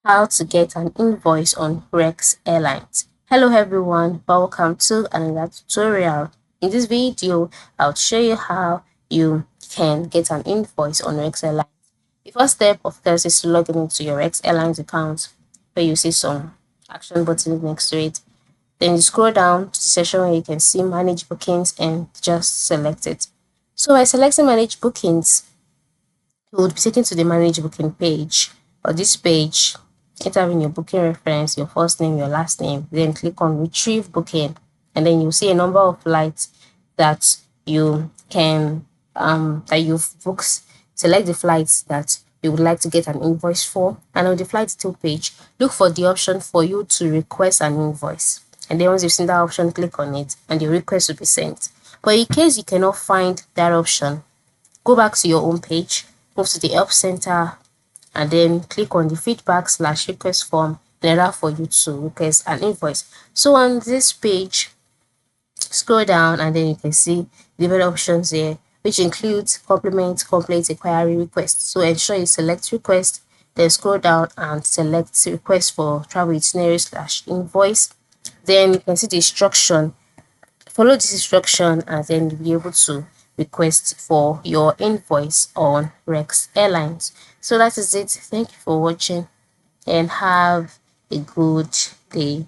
How to get an invoice on Rex Airlines. Hello everyone, welcome to another tutorial. In this video, I'll show you how you can get an invoice on Rex Airlines. The first step, of course, is to log into your Rex Airlines account, where you see some action buttons next to it. Then you scroll down to the section where you can see manage bookings and just select it. So by selecting manage bookings, you would be taken to the manage booking page. On this page, enter in your booking reference, your first name, your last name, then click on retrieve booking, and then you'll see a number of flights that you can that you've booked. Select the flights that you would like to get an invoice for, and on the flight detail page, look for the option for you to request an invoice. And then once you've seen that option, click on it and your request will be sent. But in case you cannot find that option, go back to your home page, move to the help center, and then click on the feedback/request form in order for you to request an invoice. So on this page, scroll down and then you can see different options here, which includes compliment, complete, inquiry, request. So ensure you select request, then scroll down and select request for travel itinerary/invoice. Then you can see the instruction. Follow this instruction and then you'll be able to request for your invoice on Rex Airlines. So that is it. Thank you for watching and have a good day.